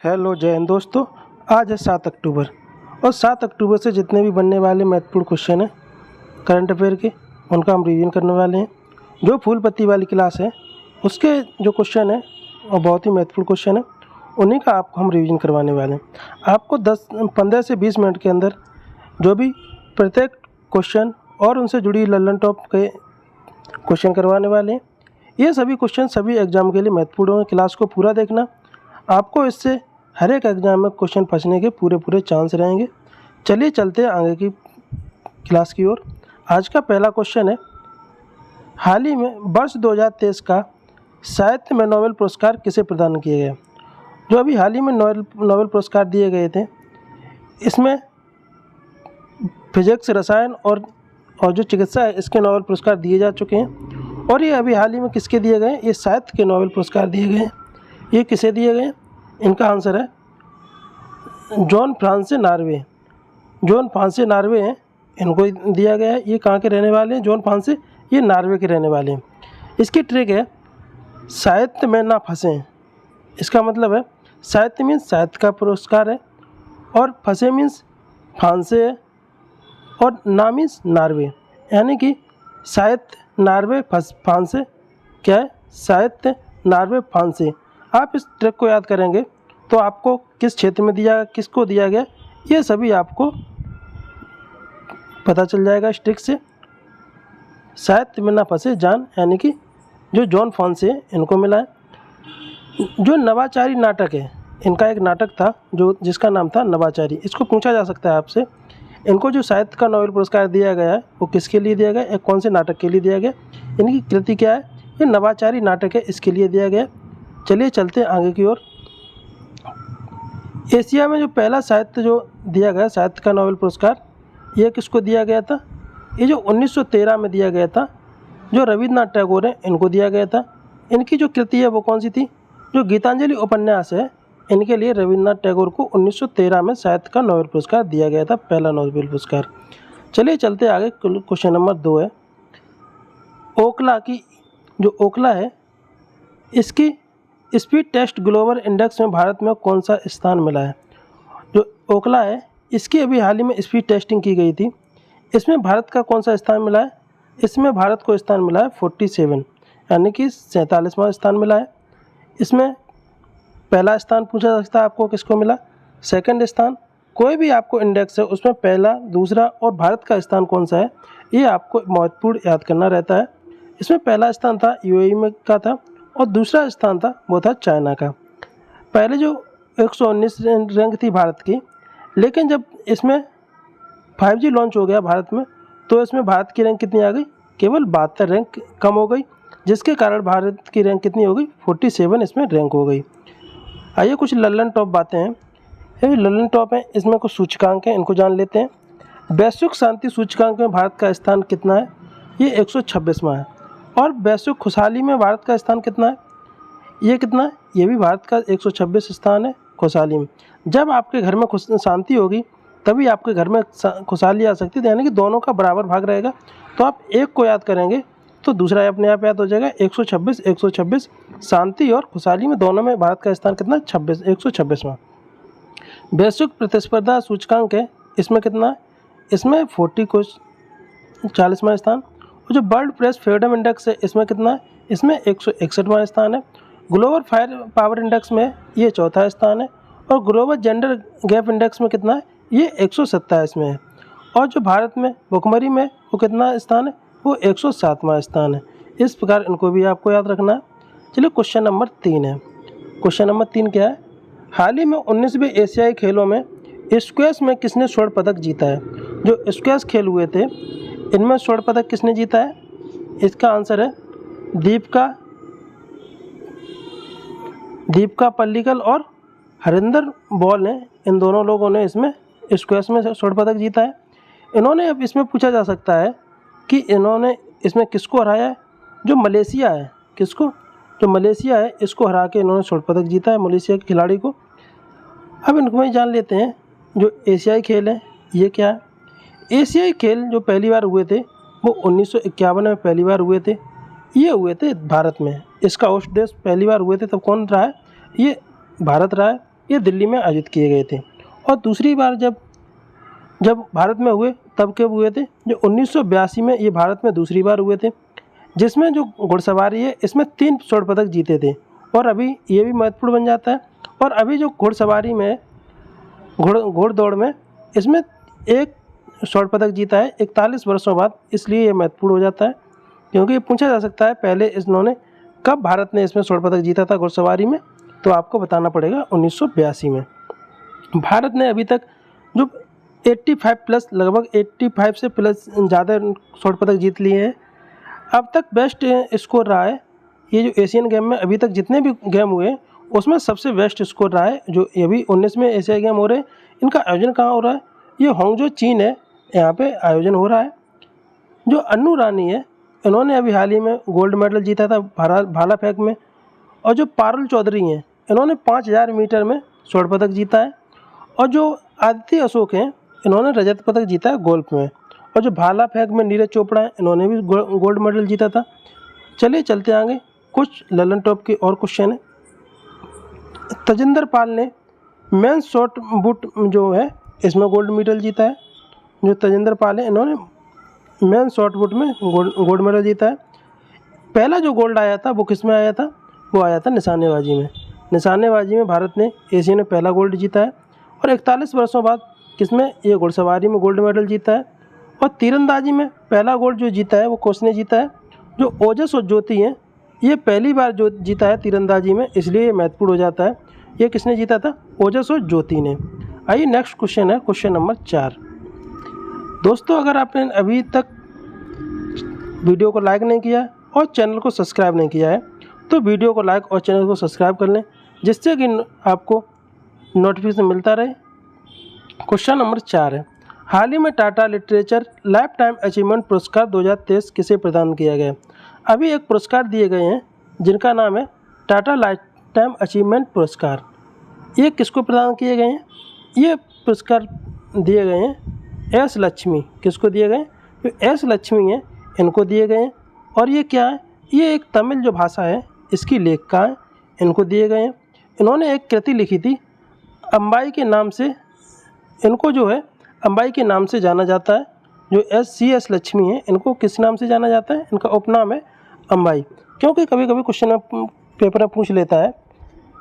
Hello जय हिंद दोस्तों। आज है 7 अक्टूबर और 7 अक्टूबर से जितने भी बनने वाले महत्वपूर्ण क्वेश्चन हैं करंट अफेयर के, उनका हम रिवीजन करने वाले हैं। जो फूल पत्ती वाली क्लास है उसके जो क्वेश्चन है और बहुत ही महत्वपूर्ण क्वेश्चन है, उन्हीं का आपको हम रिवीजन करवाने वाले हैं। आपको 15 से 20 मिनट के अंदर जो भी प्रत्येक क्वेश्चन और उनसे जुड़ी लल्लन टॉप के क्वेश्चन करवाने वाले हैं। ये सभी क्वेश्चन सभी एग्जाम के लिए महत्वपूर्ण हैं। क्लास को पूरा देखना, आपको इससे हर एक एग्जाम में क्वेश्चन फंसने के पूरे चांस रहेंगे। चलिए चलते हैं आगे की क्लास की ओर। आज का पहला क्वेश्चन है, हाल ही में वर्ष 2023 का साहित्य में नोबेल पुरस्कार किसे प्रदान किया गया। जो अभी हाल ही में नोबेल पुरस्कार दिए गए थे, इसमें फिजिक्स, रसायन और जो चिकित्सा है इसके नोबेल पुरस्कार दिए जा चुके हैं। और ये अभी हाल ही में किसके दिए गए हैं? ये साहित्य के नोबेल पुरस्कार दिए गए हैं। ये किसे दिए गए? इनका आंसर है John Francis Norway. John Francis Norway हैं, इनको दिया गया है। ये कहाँ के रहने वाले हैं? जॉन फ्रांसिस, ये नार्वे के रहने वाले हैं। इसकी ट्रिक है साहित्य में ना फंसें। इसका मतलब है साहित्य मीन्स साहित्य का पुरस्कार है, और फंसे मीन्स फ्रांसे है, और ना मीन्स नार्वे, यानी कि साहित्य नार्वे फ्रांसे क्या है? साहित्य नार्वे फ्रांसे। आप इस ट्रिक को याद करेंगे तो आपको किस क्षेत्र में दिया, किसको दिया गया, ये सभी आपको पता चल जाएगा इस ट्रिक से। साहित्य में ना फंसे जान, यानी कि जो जॉन फ्रांसे इनको मिला है। जो नवाचारी नाटक है, इनका एक नाटक था जिसका नाम था नवाचारी। इसको पूछा जा सकता है आपसे, इनको जो साहित्य का नोबेल पुरस्कार दिया गया है वो किसके लिए दिया गया, कौन से नाटक के लिए दिया गया, इनकी कृति क्या है? ये नवाचारी नाटक है, इसके लिए दिया गया। चलिए चलते हैं आगे की ओर। एशिया में जो पहला साहित्य जो दिया गया, साहित्य का नोबेल पुरस्कार, ये किसको दिया गया था? ये जो 1913 में दिया गया था, जो रविन्द्रनाथ टैगोर हैं इनको दिया गया था। इनकी जो कृति है वो कौन सी थी? जो गीतांजलि उपन्यास है, इनके लिए रविन्द्रनाथ टैगोर को 1913 में साहित्य का नोबेल पुरस्कार दिया गया था, पहला नोबेल पुरस्कार। चलिए चलते आगे। क्वेश्चन नंबर 2 है, ओखला की जो ओखला है, इसकी स्पीड टेस्ट ग्लोबल इंडेक्स में भारत में कौन सा स्थान मिला है? जो ओखला है, इसकी अभी हाल ही में स्पीड टेस्टिंग की गई थी, इसमें भारत का कौन सा स्थान मिला है? इसमें भारत को स्थान मिला है 47, यानी कि 47वां स्थान मिला है। इसमें पहला स्थान पूछा जा सकता है आपको किसको मिला, सेकंड स्थान। कोई भी आपको इंडेक्स है उसमें पहला, दूसरा और भारत का स्थान कौन सा है, ये आपको महत्वपूर्ण याद करना रहता है। इसमें पहला स्थान था यूएई में का था, और दूसरा स्थान था वो था चाइना का। पहले जो 119 रैंक थी भारत की, लेकिन जब इसमें 5G लॉन्च हो गया भारत में, तो इसमें भारत की रैंक कितनी आ गई? केवल 72 रैंक कम हो गई, जिसके कारण भारत की रैंक कितनी हो गई? 47 इसमें रैंक हो गई। आइए कुछ लल्लन टॉप बातें हैं। ये लल्लन टॉप है, इसमें कुछ सूचकांक हैं, इनको जान लेते हैं। वैश्विक शांति सूचकांक में भारत का स्थान कितना है? ये 126वां है। और वैश्विक खुशहाली में भारत का स्थान कितना है? ये कितना है? ये भी भारत का 126 स्थान है खुशहाली में। जब आपके घर में शांति होगी तभी आपके घर में खुशहाली आ सकती है, यानी कि दोनों का बराबर भाग रहेगा। तो आप एक को याद करेंगे तो दूसरा अपने आप याद हो जाएगा। 126 शांति और खुशहाली में दोनों में भारत का स्थान कितना है? 126वां। वैश्विक प्रतिस्पर्धा सूचकांक है, इसमें कितना है? इसमें 40 को 40वां स्थान। और जो वर्ल्ड प्रेस फ्रीडम इंडेक्स है, इसमें कितना है? इसमें 161वां स्थान है। ग्लोबल फायर पावर इंडेक्स में ये चौथा स्थान है। और ग्लोबल जेंडर गैप इंडेक्स में कितना है? ये 127 में है। और जो भारत में भुखमरी में वो कितना स्थान है? वो 107वां स्थान है। इस प्रकार इनको भी आपको याद रखना है। चलिए क्वेश्चन नंबर 3 है। क्वेश्चन नंबर 3 क्या है? हाल ही में 19वें एशियाई खेलों में स्क्वैश में किसने स्वर्ण पदक जीता है? जो स्क्वैश खेल हुए थे, इनमें स्वर्ण पदक किसने जीता है? इसका आंसर है दीपिका पल्लिकल और हरिंदर बॉल ने, इन दोनों लोगों ने इसमें स्क्वैश में स्वर्ण पदक जीता है। इन्होंने, अब इसमें पूछा जा सकता है कि इन्होंने इसमें किसको हराया है? जो मलेशिया है, किसको? जो मलेशिया है, इसको हरा के इन्होंने स्वर्ण पदक जीता है, मलेशिया के खिलाड़ी को। अब इनको ही जान लेते हैं। जो एशियाई खेल है ये क्या है? एशियाई खेल जो पहली बार हुए थे वो 1951 में पहली बार हुए थे। ये हुए थे भारत में। इसका होस्ट देश पहली बार हुए थे तब कौन रहा है? ये भारत रहा है। ये दिल्ली में आयोजित किए गए थे। और दूसरी बार जब जब भारत में हुए तब कब हुए थे, जो 1982 में ये भारत में दूसरी बार हुए थे, जिसमें जो घुड़सवारी है इसमें 3 स्वर्ण पदक जीते थे। और अभी ये भी महत्वपूर्ण बन जाता है। और अभी जो घुड़सवारी में घोड़दौड़ में इसमें एक स्वर्ण पदक जीता है 41 वर्षों बाद, इसलिए ये महत्वपूर्ण हो जाता है, क्योंकि ये पूछा जा सकता है पहले इन्होंने कब भारत ने इसमें स्वर्ण पदक जीता था घुड़सवारी में, तो आपको बताना पड़ेगा 1982 में। भारत ने अभी तक जो 85 प्लस, लगभग 85 से प्लस ज़्यादा स्वर्ण पदक जीत लिए हैं। अब तक बेस्ट स्कोर रहा है ये जो एशियन गेम में अभी तक जितने भी गेम हुए उसमें सबसे बेस्ट स्कोर रहा है। जो अभी 19 एशिया गेम हो रहे हैं, इनका आयोजन कहाँ हो रहा है, ये हांगझो चीन है, यहाँ पे आयोजन हो रहा है। जो अन्नू रानी है, इन्होंने अभी हाल ही में गोल्ड मेडल जीता था भाला फेंक में। और जो पारुल चौधरी हैं, इन्होंने 5000 मीटर में स्वर्ण पदक जीता है। और जो आदित्य अशोक हैं, इन्होंने रजत पदक जीता है गोल्फ में। और जो भाला फेंक में नीरज चोपड़ा हैं, इन्होंने भी गोल्ड मेडल जीता था। चलिए चलते आगे, कुछ ललन टॉप के और क्वेश्चन है। तजिंदर पाल ने मेंस शॉट पुट जो है इसमें गोल्ड मेडल जीता है। जो तजिंदर पाल है, इन्होंने मेंस शॉट पुट में गोल्ड मेडल जीता है। पहला जो गोल्ड आया था वो किस में आया था, वो आया था निशानेबाजी में। निशानेबाजी में भारत ने एशिया में पहला गोल्ड जीता है। और 41 वर्षों बाद किसमें, ये घुड़सवारी में गोल्ड मेडल जीता है। और तीरंदाजी में पहला गोल्ड जो जीता है वो किसने जीता है, जो ओजस और ज्योति हैं, ये पहली बार जो जीता है तीरंदाजी में, इसलिए ये महत्वपूर्ण हो जाता है। ये किसने जीता था, ओजस और ज्योति ने। आइए नेक्स्ट क्वेश्चन है, क्वेश्चन नंबर 4। दोस्तों, अगर आपने अभी तक वीडियो को लाइक नहीं किया और चैनल को सब्सक्राइब नहीं किया है तो वीडियो को लाइक और चैनल को सब्सक्राइब कर लें, जिससे कि आपको नोटिफिकेशन मिलता रहे। क्वेश्चन नंबर 4 है, हाल ही में Tata literature life time achievement पुरस्कार 2023 किसे प्रदान किया गया। अभी एक पुरस्कार दिए गए हैं जिनका नाम है टाटा लाइफ टाइम अचीवमेंट पुरस्कार। ये किसको प्रदान किए गए हैं, ये पुरस्कार दिए गए हैं एस लक्ष्मी। किसको दिए गए, जो एस लक्ष्मी हैं इनको दिए गए हैं। और ये क्या है, ये एक तमिल जो भाषा है इसकी लेखिका है, इनको दिए गए हैं। इन्होंने एक कृति लिखी थी अंबाई के नाम से, इनको जो है अंबाई के नाम से जाना जाता है। जो एस लक्ष्मी है, इनको किस नाम से जाना जाता है, इनका उपनाम है अंबाई। क्योंकि कभी कभी क्वेश्चन पेपर में पूछ लेता है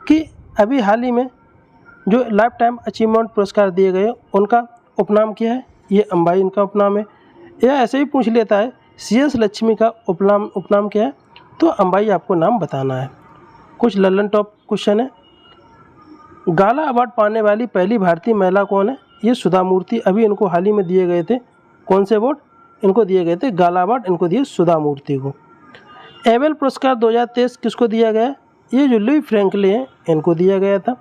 कि अभी हाल ही में जो लाइफ टाइम अचीवमेंट पुरस्कार दिए गए उनका उपनाम क्या है, ये अंबाई इनका उपनाम है। या ऐसे ही पूछ लेता है CS लक्ष्मी का उपनाम क्या है, तो अंबाई आपको नाम बताना है। कुछ ललन टॉप क्वेश्चन है। गाला अवार्ड पाने वाली पहली भारतीय महिला कौन है, ये सुधा मूर्ति। अभी इनको हाल ही में दिए गए थे कौन से अवार्ड, इनको दिए गए थे गाला अवार्ड, इनको दिए सुधा मूर्ति को। एबेल पुरस्कार 2023 किसको दिया गया, ये जो लुई फ्रैंकलिन हैं इनको दिया गया था।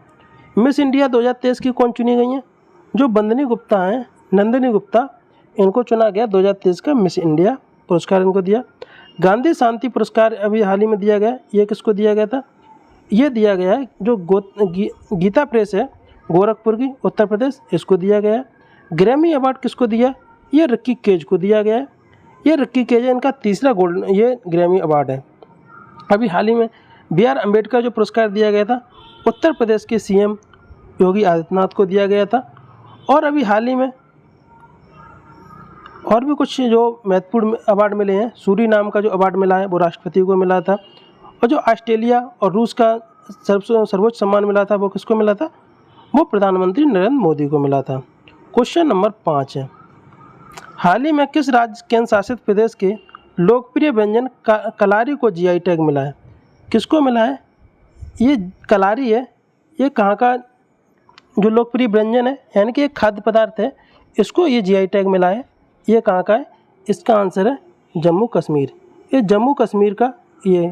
मिस इंडिया 2023 की कौन चुनी गई हैं, जो बंदनी गुप्ता हैं, नंदिनी गुप्ता, इनको चुना गया 2023 का मिस इंडिया पुरस्कार इनको दिया। गांधी शांति पुरस्कार अभी हाल ही में दिया गया, ये किसको दिया गया था, ये दिया गया है जो गीता प्रेस है गोरखपुर की, उत्तर प्रदेश, इसको दिया गया है। ग्रैमी अवार्ड किसको दिया, ये रिक्की केज को दिया गया है। ये रिक्की केज है, इनका तीसरा गोल्ड ये ग्रैमी अवार्ड है। अभी हाल ही में BR अम्बेडकर जो पुरस्कार दिया गया था उत्तर प्रदेश के CM योगी आदित्यनाथ को दिया गया था। और अभी हाल ही में और भी कुछ जो महत्वपूर्ण अवार्ड मिले हैं, सूरी नाम का जो अवार्ड मिला है वो राष्ट्रपति को मिला था। और जो ऑस्ट्रेलिया और रूस का सर्वोच्च सम्मान मिला था वो किसको मिला था, वो प्रधानमंत्री नरेंद्र मोदी को मिला था। क्वेश्चन नंबर 5 है, हाल ही में किस राज्य केंद्र शासित प्रदेश के लोकप्रिय व्यंजन कलारी को GI टैग मिला है, किसको मिला है, ये कलारी है, ये कहाँ का जो लोकप्रिय व्यंजन है, यानी कि एक खाद्य पदार्थ है, इसको ये GI टैग मिला है। ये कहाँ का है, इसका आंसर है जम्मू कश्मीर। ये जम्मू कश्मीर का ये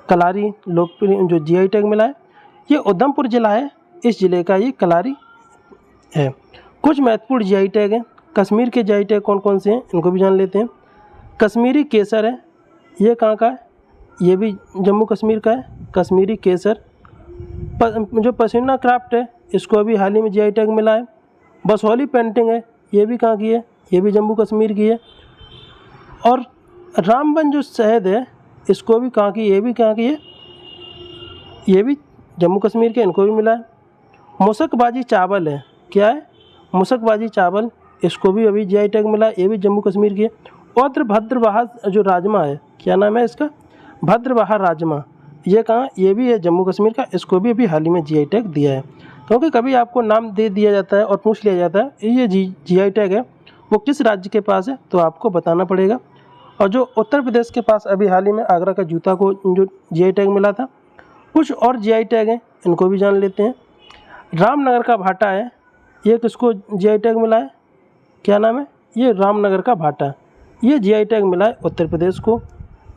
कलारी लोकप्रिय जो GI टैग मिला है, ये उधमपुर ज़िला है, इस ज़िले का ये कलारी है। कुछ महत्वपूर्ण GI टैग हैं, कश्मीर के GI टैग कौन कौन से हैं इनको भी जान लेते हैं। कश्मीरी केसर है, ये कहाँ का है, ये भी जम्मू कश्मीर का है, कश्मीरी केसर। जो पश्मीना क्राफ्ट है, इसको अभी हाल ही में GI टैग मिला है। बसौली पेंटिंग है, ये भी कहाँ की है, ये भी जम्मू कश्मीर की है। और रामबन जो शहद है, इसको भी कहाँ की, ये भी कहाँ की है, ये भी जम्मू कश्मीर के, इनको भी मिला है। मुसकबाजी चावल है, क्या है? मुसकबाजी चावल, इसको भी अभी जीआई टैग मिला, ये भी जम्मू कश्मीर की है। और भद्रवाहा जो राजमा है, क्या नाम है इसका? भद्रवाहा राजमा, ये कहाँ? ये भी है जम्मू कश्मीर का, इसको भी अभी हाल ही में जीआई टैग दिया है। क्योंकि कभी आपको नाम दे दिया जाता है और पूछ लिया जाता है ये जीआई टैग है वो किस राज्य के पास है, तो आपको बताना पड़ेगा। और जो उत्तर प्रदेश के पास अभी हाल ही में आगरा का जूता को जो जीआई टैग मिला था, कुछ और जीआई टैग हैं, इनको भी जान लेते हैं। रामनगर का भाटा है, ये किसको जीआई टैग मिला है? क्या नाम है? ये रामनगर का भाटा, ये जीआई टैग मिला है उत्तर प्रदेश को।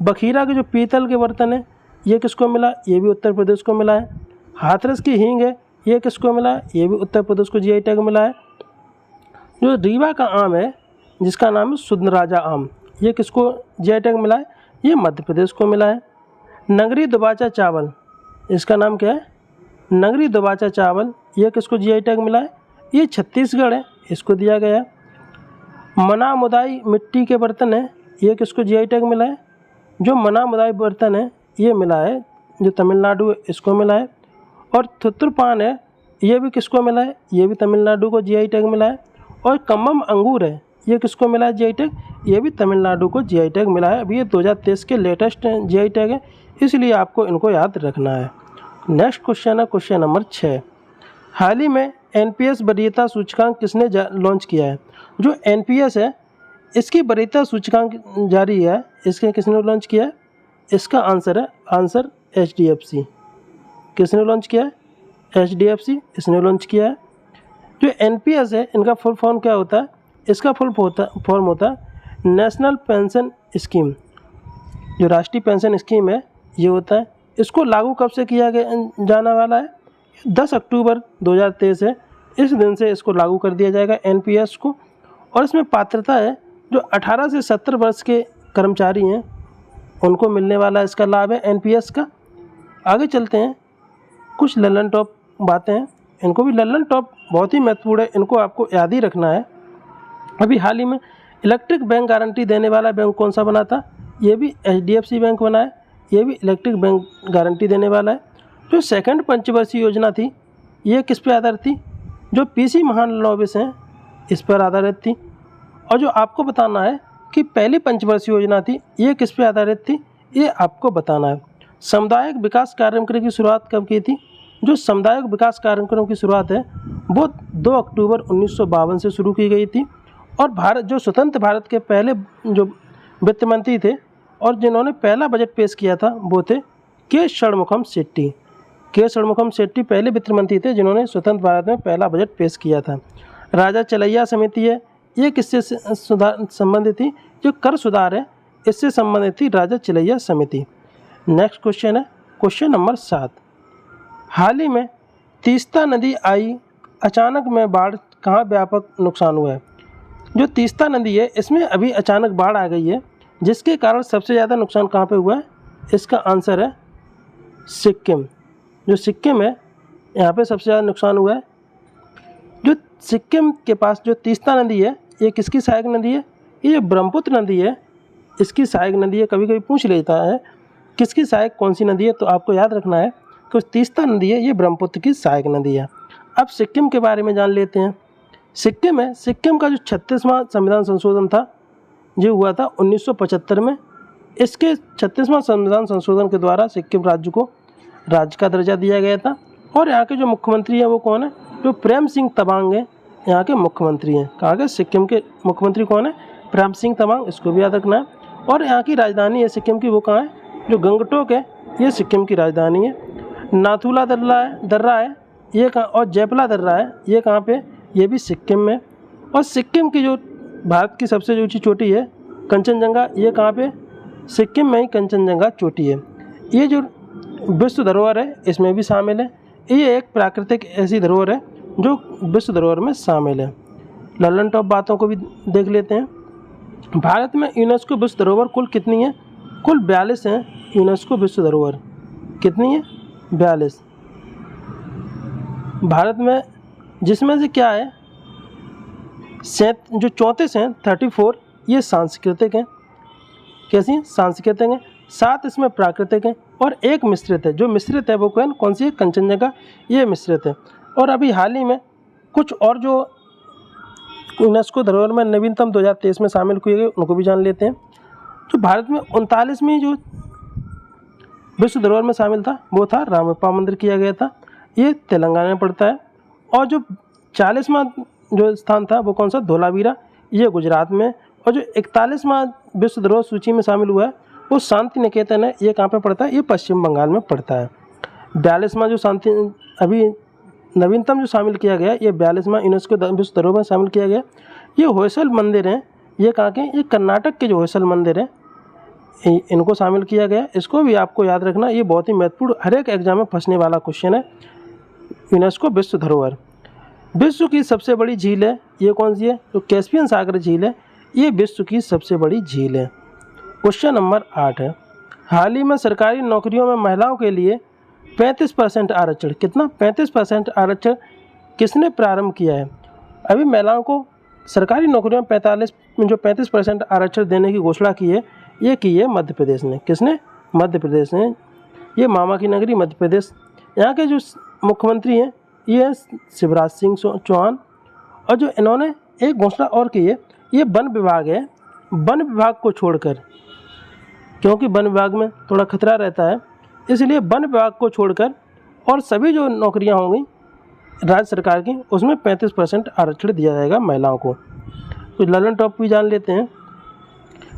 बखीरा के जो पीतल के बर्तन है, ये किसको मिला? ये भी उत्तर प्रदेश को मिला है। हाथरस की हींग है, ये किसको मिला है? ये भी उत्तर प्रदेश को जीआई टैग मिला है। जो रीवा का आम है, जिसका नाम है सुंदराजा आम, ये किसको जीआई टैग मिला है? ये मध्य प्रदेश को मिला है। नगरी दुबाचा चावल, इसका नाम क्या है? नगरी दुबाचा चावल, ये किसको जीआई टैग मिला है? ये छत्तीसगढ़ है, इसको दिया गया है। मना मुदाई मिट्टी के बर्तन है, ये किसको जीआई टैग मिला है? जो मना मुदाई बर्तन है ये मिला है जो तमिलनाडु है, इसको मिला है। और थुत्तुर पान है, ये भी किसको मिला है? ये भी तमिलनाडु को जीआई टैग मिला है। और कम्मम अंगूर है, ये किसको मिला है जीआई टैग? ये भी तमिलनाडु को जीआई टैग मिला है। अभी ये 2023 के लेटेस्ट जीआई टैग है, इसलिए आपको इनको याद रखना है। नेक्स्ट क्वेश्चन है क्वेश्चन नंबर 6। हाल ही में एनपीएस वरीयता सूचकांक किसने लॉन्च किया है? जो एनपीएस है इसकी वरीयता सूचकांक जारी है, इसके किसने लॉन्च किया है? इसका आंसर एचडीएफसी। किसने लॉन्च किया है? एचडीएफसी, इसने लॉन्च किया है। जो एनपीएस है इनका फुल फॉर्म क्या होता है? इसका फुल फॉर्म होता है नेशनल पेंशन स्कीम। जो राष्ट्रीय पेंशन स्कीम है ये होता है। इसको लागू कब से किया जाने वाला है? 10 अक्टूबर 2023 है, इस दिन से इसको लागू कर दिया जाएगा एनपीएस को। और इसमें पात्रता है जो 18 से 70 वर्ष के कर्मचारी हैं उनको मिलने वाला इसका लाभ है एनपीएस का। आगे चलते हैं, कुछ लल्लन टॉप बातें हैं, इनको भी लल्लन टॉप बहुत ही महत्वपूर्ण है, इनको आपको याद ही रखना है। अभी हाल ही में इलेक्ट्रिक बैंक गारंटी देने वाला बैंक कौन सा बना था? ये भी एचडीएफसी बैंक बना है, ये भी इलेक्ट्रिक बैंक गारंटी देने वाला है। जो सेकंड पंचवर्षीय योजना थी ये किस पे आधारित थी? जो पीसी महालनोबिस हैं इस पर आधारित थी। और जो आपको बताना है कि पहली पंचवर्षीय योजना थी ये किस पे आधारित थी, ये आपको बताना है। सामुदायिक विकास कार्यक्रम की शुरुआत कब की थी? जो सामुदायिक विकास कार्यक्रम की शुरुआत है वो 2 अक्टूबर 1952 से शुरू की गई थी। और भारत जो स्वतंत्र भारत के पहले जो वित्त मंत्री थे और जिन्होंने पहला बजट पेश किया था वो थे के षणमुखम शेट्टी। के षणमुखम शेट्टी पहले वित्त मंत्री थे जिन्होंने स्वतंत्र भारत में पहला बजट पेश किया था। राजा चलैया समिति है, ये किससे संबंधित थी? जो कर सुधार है इससे संबंधित थी राजा चलैया समिति। नेक्स्ट क्वेश्चन है क्वेश्चन नंबर 7। हाल ही में तीस्ता नदी आई अचानक में बाढ़, कहाँ व्यापक नुकसान हुआ है? जो तीस्ता नदी है इसमें अभी अचानक बाढ़ आ गई है, जिसके कारण सबसे ज़्यादा नुकसान कहाँ पे हुआ है? इसका आंसर है सिक्किम। जो सिक्किम है यहाँ पे सबसे ज़्यादा नुकसान हुआ है। जो सिक्किम के पास जो तीस्ता नदी है ये किसकी सहायक नदी है? ये ब्रह्मपुत्र नदी है, इसकी सहायक नदी है। कभी कभी पूछ लेता है किसकी सहायक कौन सी नदी है, तो आपको याद रखना है कि तीस्ता नदी है ये ब्रह्मपुत्र की सहायक नदी है। अब सिक्किम के बारे में जान लेते हैं। सिक्किम का जो 36वां संविधान संशोधन था जो हुआ था 1975 में। इसके 36वां संविधान संशोधन के द्वारा सिक्किम राज्य को राज्य का दर्जा दिया गया था। और यहाँ के जो मुख्यमंत्री हैं वो कौन है? जो प्रेम सिंह तमांग हैं यहाँ के मुख्यमंत्री हैं। कहा गया सिक्किम के मुख्यमंत्री कौन है? प्रेम सिंह तमांग, इसको भी याद रखना है। और यहाँ की राजधानी है सिक्किम की, वो कहाँ है? जो गंगटोक है ये सिक्किम की राजधानी है। नाथुला दर्रा है ये कहाँ? और जयपला दर्रा है ये कहाँ पे? ये भी सिक्किम में। और सिक्किम की जो भारत की सबसे ऊंची चोटी है कंचनजंगा, ये कहाँ पे? सिक्किम में ही कंचनजंगा चोटी है। ये जो विश्व धरोहर है इसमें भी शामिल है। ये एक प्राकृतिक ऐसी धरोहर है जो विश्व धरोहर में शामिल है। लल्लन टॉप बातों को भी देख लेते हैं। भारत में यूनेस्को विश्व धरोहर कुल कितनी है? कुल 42 हैं यूनेस्को विश्व धरोहर। कितनी है? 42 भारत में, जिसमें से क्या है जो 34 हैं 34 ये सांस्कृतिक हैं। कैसी हैं? सांस्कृतिक हैं। 7 इसमें प्राकृतिक हैं और एक मिश्रित है। जो मिश्रित है वो कौन सी है? कंचनजंगा, ये मिश्रित है। और अभी हाल ही में कुछ और जो यूनेस्को धरोहर में नवीनतम 2023 में शामिल किए गए उनको भी जान लेते हैं। जो भारत में 39वीं जो विश्व धरोहर में शामिल था वो था रामप्पा मंदिर किया गया था, ये तेलंगाना में पड़ता है। और जो 40वां जो स्थान था वो कौन सा, धोलावीरा, ये गुजरात में। और जो 41वां विश्व धरोहर सूची में शामिल हुआ है वो शांति निकेतन है, ये कहाँ पे पड़ता है, ये पश्चिम बंगाल में पड़ता है। 42वां जो शांति अभी नवीनतम जो शामिल किया गया, ये 42वां यूनेस्को विश्व धरोहर में शामिल किया गया, ये होयसल मंदिर हैं। ये कहाँ के, ये कर्नाटक के जो होयसल मंदिर हैं इनको शामिल किया गया। इसको भी आपको याद रखना, ये बहुत ही महत्वपूर्ण, हर एक एग्जाम में फंसने वाला क्वेश्चन है। यूनेस्को विश्व धरोहर। विश्व की सबसे बड़ी झील है, ये कौन सी है, तो कैस्पियन सागर झील है, ये विश्व की सबसे बड़ी झील है। क्वेश्चन नंबर 8 है, हाल ही में सरकारी नौकरियों में महिलाओं के लिए 35% आरक्षण, कितना, 35% आरक्षण किसने प्रारंभ किया है। अभी महिलाओं को सरकारी नौकरियों में 35% आरक्षण देने की घोषणा की है, ये की है मध्य प्रदेश ने। किसने, मध्य प्रदेश ने। ये मामा की नगरी मध्य प्रदेश। यहाँ के जो मुख्यमंत्री हैं ये हैं शिवराज सिंह चौहान। और जो इन्होंने एक घोषणा और की है, ये वन विभाग है, वन विभाग को छोड़कर, क्योंकि वन विभाग में थोड़ा खतरा रहता है, इसलिए वन विभाग को छोड़कर और सभी जो नौकरियां होंगी राज्य सरकार की उसमें 35% आरक्षण दिया जाएगा महिलाओं को। तो ललन टॉप भी जान लेते हैं।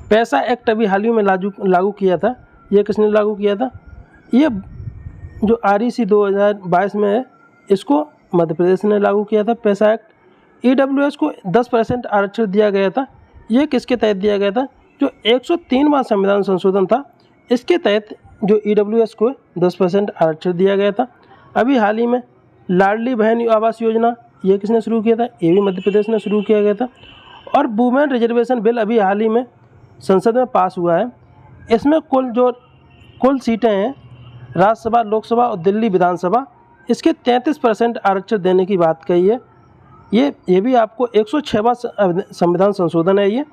पैसा एक्ट अभी हाल ही में लागू किया था, ये किसने लागू किया था, ये जो REC 2022 में है इसको मध्य प्रदेश ने लागू किया था पैसा एक्ट। EWS को 10% आरक्षण दिया गया था, ये किसके तहत दिया गया था, जो 103वां संविधान संशोधन था इसके तहत जो EWS को 10% आरक्षण दिया गया था। अभी हाल ही में लाडली बहन आवास योजना, ये किसने शुरू किया था, ये भी मध्य प्रदेश ने शुरू किया गया था। और वुमेन रिजर्वेशन बिल अभी हाल ही में संसद में पास हुआ है। इसमें कुल सीटें हैं राज्यसभा, लोकसभा और दिल्ली विधानसभा, इसके 33% आरक्षण देने की बात कही है। ये भी आपको 106वां संविधान संशोधन है ये,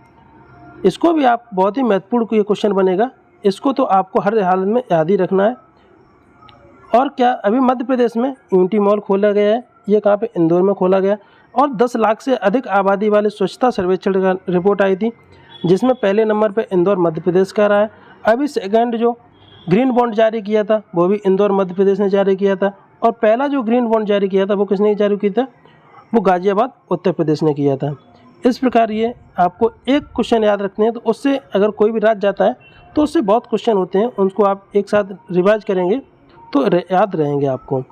इसको भी आप बहुत ही महत्वपूर्ण ये क्वेश्चन बनेगा, इसको तो आपको हर हालत में याद ही रखना है। और क्या, अभी मध्य प्रदेश में यूनिटी मॉल खोला गया है, ये कहाँ पे, इंदौर में खोला गया। और 10 लाख से अधिक आबादी वाले स्वच्छता सर्वेक्षण का रिपोर्ट आई थी, जिसमें पहले नंबर पे इंदौर मध्य प्रदेश का रहा है। अभी सेकंड जो ग्रीन बॉन्ड जारी किया था वो भी इंदौर मध्य प्रदेश ने जारी किया था। और पहला जो ग्रीन बॉन्ड जारी किया था वो किसने जारी किया था, वो गाजियाबाद उत्तर प्रदेश ने किया था। इस प्रकार ये आपको एक क्वेश्चन याद रखते हैं, तो उससे अगर कोई भी राज्य जाता है तो उससे बहुत क्वेश्चन होते हैं, उनको आप एक साथ रिवाइज करेंगे तो याद रहेंगे आपको।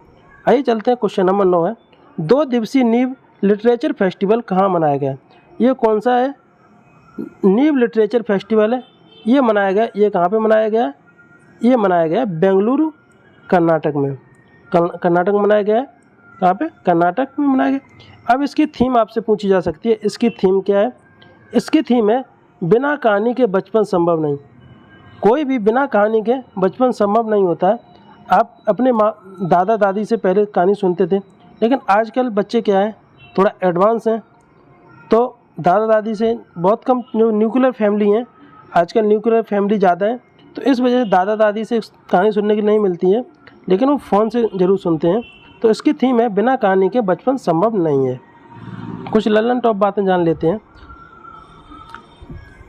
आइए चलते हैं, क्वेश्चन नंबर 9 है, 2 दिवसीय नीव लिटरेचर फेस्टिवल कहाँ मनाया गया। ये कौन सा है, नीव लिटरेचर फेस्टिवल है, ये मनाया गया, ये कहाँ पे मनाया गया, ये मनाया गया बेंगलुरु कर्नाटक में, कर्नाटक में मनाया गया है। कहाँ पे, कर्नाटक में मनाया गया। अब इसकी थीम आपसे पूछी जा सकती है, इसकी थीम क्या है, इसकी थीम है बिना कहानी के बचपन संभव नहीं। कोई भी बिना कहानी के बचपन संभव नहीं होता है। आप अपने दादा दादी से पहले कहानी सुनते थे, लेकिन आजकल बच्चे क्या हैं, थोड़ा एडवांस हैं, तो दादा दादी से बहुत कम, जो न्यूक्लियर फैमिली हैं आजकल, न्यूक्लियर फैमिली ज़्यादा है, तो इस वजह से दादा दादी से कहानी सुनने की नहीं मिलती है, लेकिन वो फ़ोन से ज़रूर सुनते हैं। तो इसकी थीम है बिना कहानी के बचपन संभव नहीं है। कुछ ललन टॉप बातें जान लेते हैं।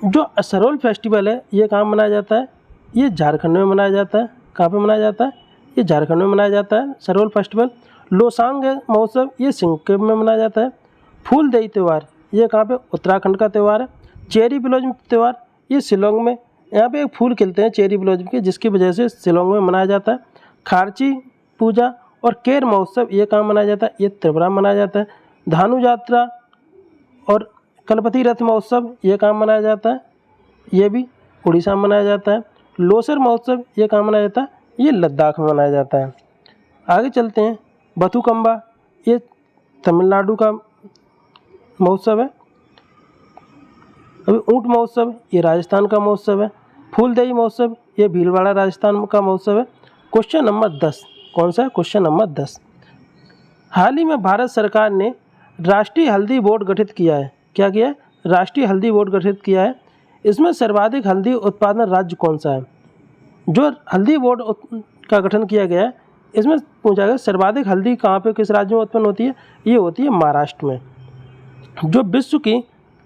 जो सरोल फेस्टिवल है ये कहाँ मनाया जाता है, ये झारखंड में मनाया जाता है। कहाँ पे मनाया जाता है, ये झारखंड में मनाया जाता है सरोल फेस्टिवल। लोसांग महोत्सव ये सिक्किम में मनाया जाता है। फूलदेई त्यौहार ये कहाँ पे, उत्तराखंड का त्यौहार है। चेरी ब्लॉसम त्यौहार ये शिलोंग में, यहाँ पे एक फूल खिलते हैं चेरी ब्लॉसम के, जिसकी वजह से शिलोंग में मनाया जाता है। खारची पूजा और केर महोत्सव ये कहाँ मनाया जाता है, ये त्रिपुरा में मनाया जाता है। धानु यात्रा और कलपति रथ महोत्सव ये कहाँ मनाया जाता है, ये भी उड़ीसा में मनाया जाता है। लोसर महोत्सव ये कहाँ मनाया जाता है, ये लद्दाख में मनाया जाता है। आगे चलते हैं, बथुकम्बा ये तमिलनाडु का महोत्सव है। अभी ऊँट महोत्सव ये राजस्थान का महोत्सव है। फूलदेई महोत्सव ये भीलवाड़ा राजस्थान का महोत्सव है। क्वेश्चन नंबर 10 कौन सा है, क्वेश्चन नंबर 10, हाल ही में भारत सरकार ने राष्ट्रीय हल्दी बोर्ड गठित किया है। क्या किया है, राष्ट्रीय हल्दी बोर्ड गठित किया है। इसमें सर्वाधिक हल्दी उत्पादन राज्य कौन सा है। जो हल्दी बोर्ड का गठन किया गया है इसमें पूछा गया सर्वाधिक हल्दी कहाँ पे किस राज्य में उत्पन्न होती है, ये होती है महाराष्ट्र में। जो विश्व की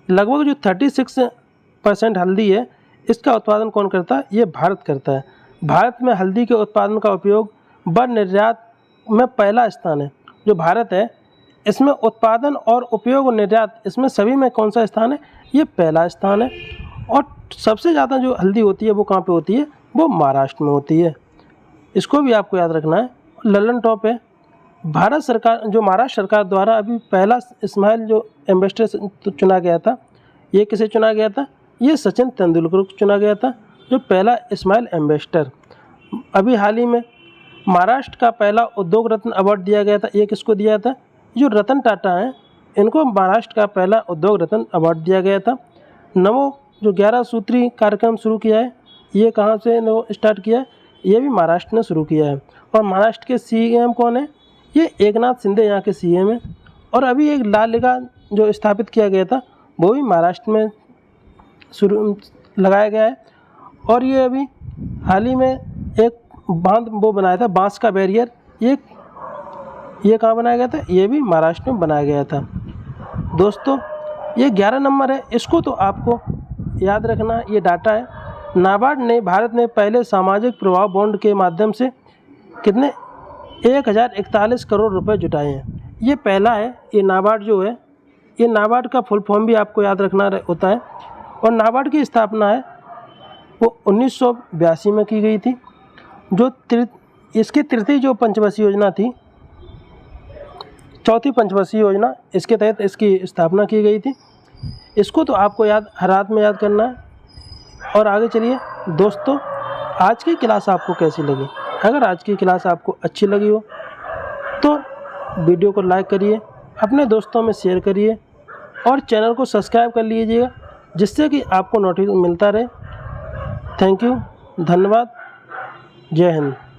लगभग जो 36% हल्दी है इसका उत्पादन कौन करता है, ये भारत करता है। भारत में हल्दी के उत्पादन का उपयोग व निर्यात में पहला स्थान है। जो भारत है इसमें उत्पादन और उपयोग और निर्यात इसमें सभी में कौन सा स्थान है, ये पहला स्थान है। और सबसे ज़्यादा जो हल्दी होती है वो कहाँ पे होती है, वो महाराष्ट्र में होती है। इसको भी आपको याद रखना है। ललन टॉप है, भारत सरकार जो महाराष्ट्र सरकार द्वारा अभी पहला स्माइल जो एम्बेसडर चुना गया था, ये किसे चुना गया था, ये सचिन तेंदुलकर को चुना गया था जो पहला स्माइल एम्बेसडर। अभी हाल ही में महाराष्ट्र का पहला उद्योग रत्न अवार्ड दिया गया था, ये किसको दिया था, जो रतन टाटा हैं इनको महाराष्ट्र का पहला उद्योग रत्न अवार्ड दिया गया था। नमो जो 11 सूत्री कार्यक्रम शुरू किया है, ये कहाँ से स्टार्ट किया है, ये भी महाराष्ट्र ने शुरू किया है। और महाराष्ट्र के CM कौन है, ये एकनाथ शिंदे यहाँ के CM हैं। और अभी एक लाल किला जो स्थापित किया गया था वो भी महाराष्ट्र में शुरू लगाया गया है। और ये अभी हाल ही में एक बांध वो बनाया था, बांस का बैरियर, ये कहाँ बनाया गया था, ये भी महाराष्ट्र में बनाया गया था। दोस्तों ये 11 नंबर है, इसको तो आपको याद रखना, ये डाटा है। नाबार्ड ने भारत में पहले सामाजिक प्रभाव बॉन्ड के माध्यम से कितने 1041 करोड़ रुपए जुटाए हैं, ये पहला है। ये नाबार्ड जो है, ये नाबार्ड का फुल फॉर्म भी आपको याद रखना होता है। और नाबार्ड की स्थापना है वो 1982 में की गई थी। जो इसकी तृतीय जो पंचवर्षीय योजना थी, चौथी पंचवर्षीय योजना, इसके तहत इसकी स्थापना की गई थी। इसको तो आपको हर रात में याद करना है। और आगे चलिए दोस्तों, आज की क्लास आपको कैसी लगी? अगर आज की क्लास आपको अच्छी लगी हो तो वीडियो को लाइक करिए, अपने दोस्तों में शेयर करिए और चैनल को सब्सक्राइब कर लीजिएगा, जिससे कि आपको नोटिफिकेशन मिलता रहे। थैंक यू, धन्यवाद, जय हिंद।